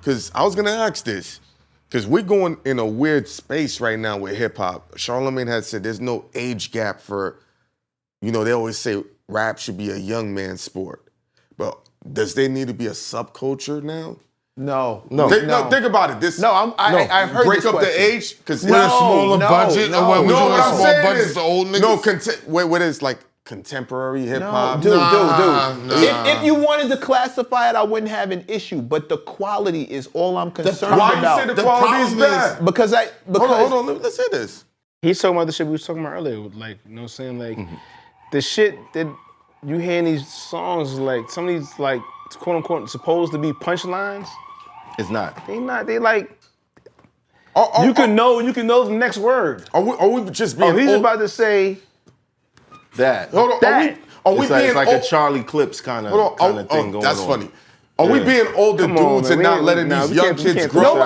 because I was gonna ask this, because we're going in a weird space right now with hip hop. Charlamagne had said there's no age gap for, you know, they always say rap should be a young man's sport, but does there need to be a subculture now? No. Think about it. I've heard break this up question. the age because With a smaller budget, or when we doing a small budget for old niggas. what is like contemporary hip hop? Dude. Nah. If you wanted to classify it, I wouldn't have an issue. But the quality is all I'm concerned Why about. you say the quality is bad? Because hold on, let's hear this. He's talking about the shit we was talking about earlier, like, you know what I'm saying? Like, the shit that you hear in these songs, like, some of these, like, quote unquote, supposed to be punchlines. It's not. They like, you can know the next word. Are we just being he's about to say that. Hold on, that. It's like a Charlie Clips kind of thing going on. That's funny. Are we being older dudes and not letting these young kids grow?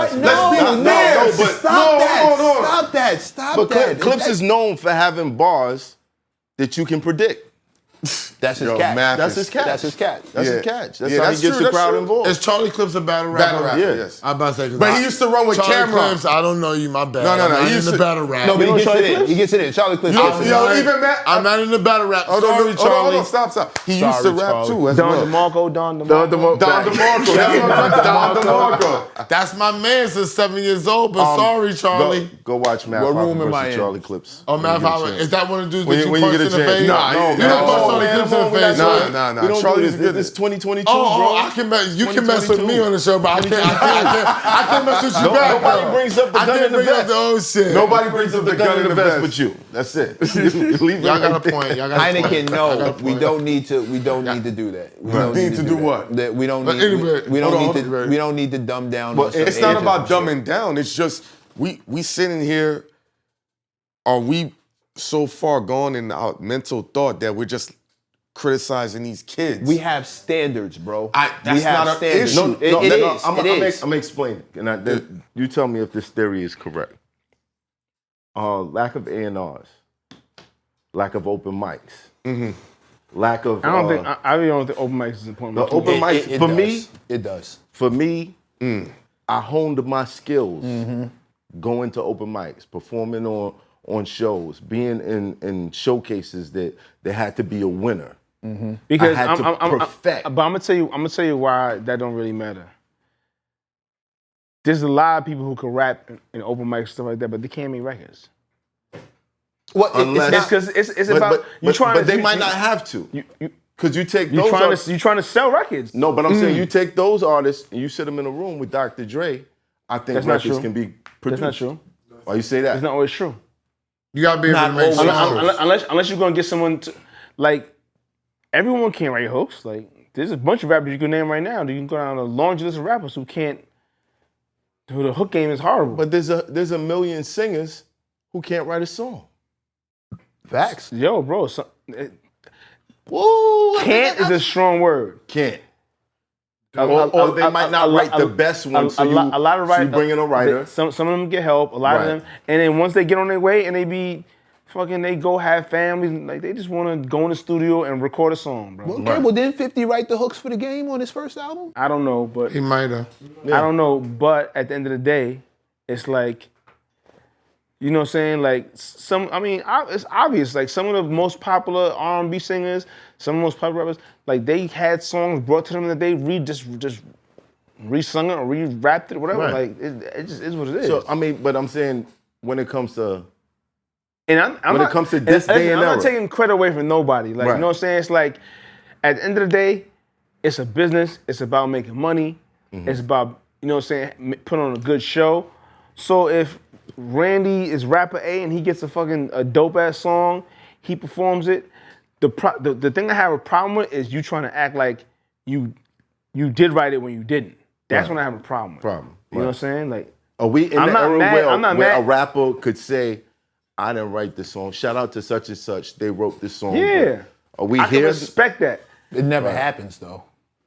Stop that. Clips is known for having bars that you can predict. That's his catch. That's his catch. That's his catch. That's his catch. That's Yeah, how that's he gets true, the that's crowd true. involved. Is Charlie Clips a battle rapper? Battle rapper, yes. I'm about to say, 'cause But he used to run with Charlie camera. Clips, I don't know you, my bad. No, I'm not he in used the to- battle rap. No, but he You gets know it Charlie in. He gets it in. Charlie Clips. Even Matt. I'm not in the battle rap. Hold Sorry, on, Charlie. stop. He used to rap too as Don well. DeMarco, Don DeMarco. Don DeMarco. That's my man since 7 years old, but sorry, Charlie. Go watch Math What Hoffa room am I versus in? Charlie Clips. Oh, Matt When you get a Hoffa. chance. Is that one of the dudes When that you you get punched a in the chance. face? No, You man. don't punch Oh, Charlie man, Clips in the face, right? Nah. We don't Charlie's do good. this. This 2022, Oh, bro. I can mess. You can mess with me on the show, but I can't mess with you back. Nobody bro. brings up the I gun can't in the bring up vest. the old shit. Nobody brings up the gun in the vest but you. That's it. Leave Y'all it got a right there. point. Y'all got a point. Heineken, Y'all got a no, we point. don't need to do that. We don't Need to do what? That we don't But need. anyway, We don't hold need on, to. hold on. We don't need to dumb down. But on some it's not ages about and shit. dumbing down. It's just we sitting here. Are we so far gone in our mental thought that we're just criticizing these kids? We have standards, bro. That's we have not an standards. issue. It is. I'm It is. gonna explain it. And you tell me if this theory is correct. Lack of A&Rs, lack of open mics, lack of. I really don't think open mics is important. The open mics It for does. me. It does. For me, I honed my skills going to open mics, performing on shows, being in showcases that had to be a winner. Because I had to perfect. But I'm gonna tell you why that don't really matter. There's a lot of people who can rap in open mics stuff like that, but they can't make records. Well, Unless- It's because it's about you trying to. But they might not have to. Because you take You those. trying to sell records. No, but I'm saying you take those artists and you sit them in a room with Dr. Dre. I think That's not records true. can be produced. That's not true. Why you say that? It's not always true. You gotta be able to make songs. Unless you're gonna get someone to, like, everyone can't write hooks. Like, there's a bunch of rappers you can name right now. You can go down a laundry list of rappers who the hook game is horrible. But there's a million singers who can't write a song. facts. Yo, bro, Woo! can't is a strong word. Can't. Or they might not write the best one, so you bring in a writer. Some of them get help, a lot of them, and then once they get on their way and they go have families, like they just want to go in the studio and record a song, bro. Okay, well didn't 50 write the hooks for the game on his first album? I don't know, but He might have. I don't know, but at the end of the day, it's like, you know what I'm saying? Like it's obvious. Like some of the most popular R&B singers, some of the most popular rappers, like they had songs brought to them that they just re-sung it or re-rapped it, whatever. Right. Like it just is what it is. So but I'm saying when it comes to And when it comes to this day and I'm era. not taking credit away from nobody. Like, Right. you know what I'm saying? It's like, at the end of the day, it's a business. It's about making money. It's about, you know what I'm saying, putting on a good show. So if Randy is rapper A and he gets a dope ass song, he performs it. The thing I have a problem with is you trying to act like you did write it when you didn't. That's when I have a problem with. You know what I'm saying? Like, are we in I'm the not era mad- I'm not where mad. a rapper could say, I didn't write this song. Shout out to such and such. They wrote this song. yeah. Are we I can here? respect that. It never happens though.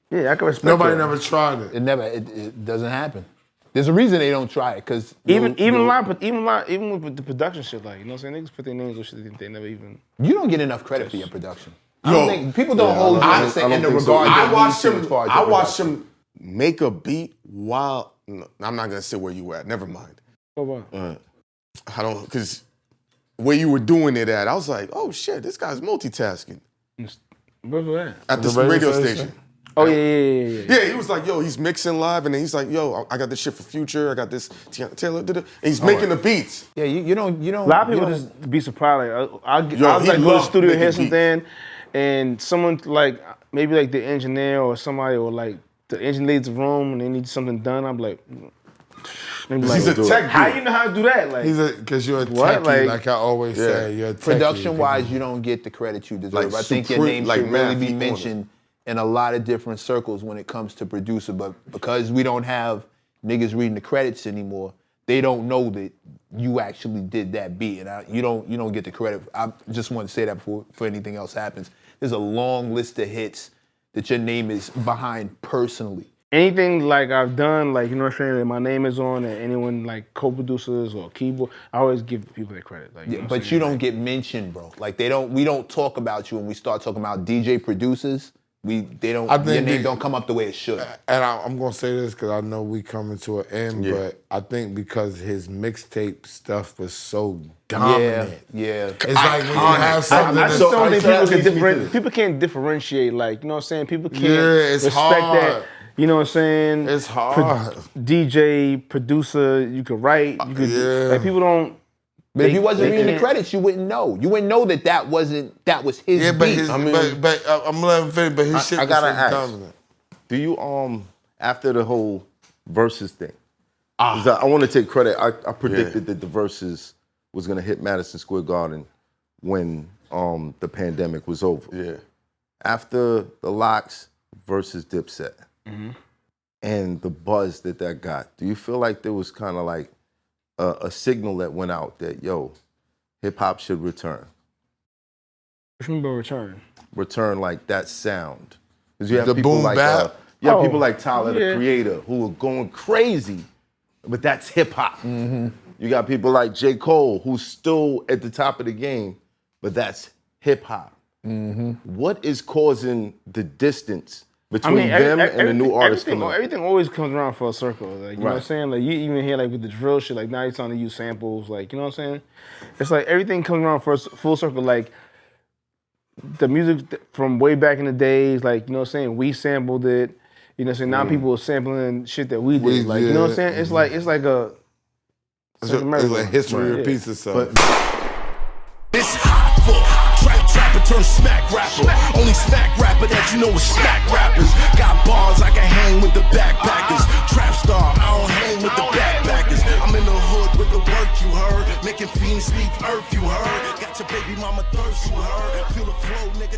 Yeah, I can respect Nobody that. never tried it. It doesn't happen. There's a reason they don't try it, because Even with the production shit, like, you know what I'm saying? Niggas put their names on shit they never even. you don't get enough credit for your production. I don't think people don't hold you in the regard. I watched him make a beat while no, I'm not gonna say where you at. Never mind. What about? I don't, because where you were doing it at, I was like, oh shit, this guy's multitasking. Where was that? At this radio station. Oh yeah. Yeah, he was like, yo, he's mixing live, and then he's like, yo, I got this shit for Future, I got this Taylor, and he's making the beats. Yeah, you don't. A lot of people just be surprised. Like, I'll Yo, like he go to the loved studio and hear making something, and someone like maybe like the engineer or somebody or like the engineer leaves the room and they need something done. I'm like, He's a tech dude. how you know how to do that? Like, Because you're a What? techie, Like- like I always say. You're a techie. Production-wise, you don't get the credit you deserve. Like I think your supreme- name like should really Math, be he on it. mentioned in a lot of different circles when it comes to producer, but because we don't have niggas reading the credits anymore, they don't know that you actually did that beat, and you don't get the credit. I just want to say that before anything else happens. There's a long list of hits that your name is behind personally. anything like I've done, like, you know what I'm saying, that my name is on, and anyone like co-producers or keyboard, I always give people that credit. Like, you know but you don't get mentioned, bro. Like we don't talk about you when we start talking about DJ producers. Your name don't come up the way it should. And I'm gonna say this because I know we coming to an end, but I think because his mixtape stuff was so dominant. Yeah. It's like when you have something I just that's don't think so people can that leads me to this. people can't differentiate, like, you know what I'm saying? People can't it's respect hard. that. You know what I'm saying? It's hard. DJ, producer, you could write, you could like, people don't. But if you wasn't reading the can't- credits, you wouldn't know. You wouldn't know that was his Yeah, but beat. his, but I'm letting him finish. But his shit I was gotta so ask. dominant. Do you after the whole versus thing? 'Cause I want to take credit. I predicted that the versus was gonna hit Madison Square Garden when the pandemic was over. Yeah. After the Locks versus Dipset and the buzz that got, do you feel like there was kind of like a signal that went out that hip hop should return? What you mean by return? Return like that sound. Because you have The people boom like bap? people like Tyler the yeah. Creator who are going crazy, but that's hip hop. You got people like J. Cole who's still at the top of the game, but that's hip hop. What is causing the distance between them and the new artists coming up? Everything always comes around for a circle. Like, you know what I'm Right. saying? Like, you even hear, like, with the drill shit, like, now you're trying to use samples. Like, you know what I'm saying? It's like everything comes around for a full circle. Like, the music from way back in the days, like, you know what I'm saying? We sampled it. You know what I'm saying? Now people are sampling shit that we did. Like, you know what I'm saying? It's like a... It's like history repeats itself. It's Hoffa. Trapper turn smack rapper. Only smack rapper that you know is smack rappers. Got bars, I can hang with the backpackers. Trap star, I don't hang with the backpackers. I'm in the hood with the work, you heard. Making fiends leave earth, you heard. Got your baby mama thirst, you heard. Feel the flow, nigga,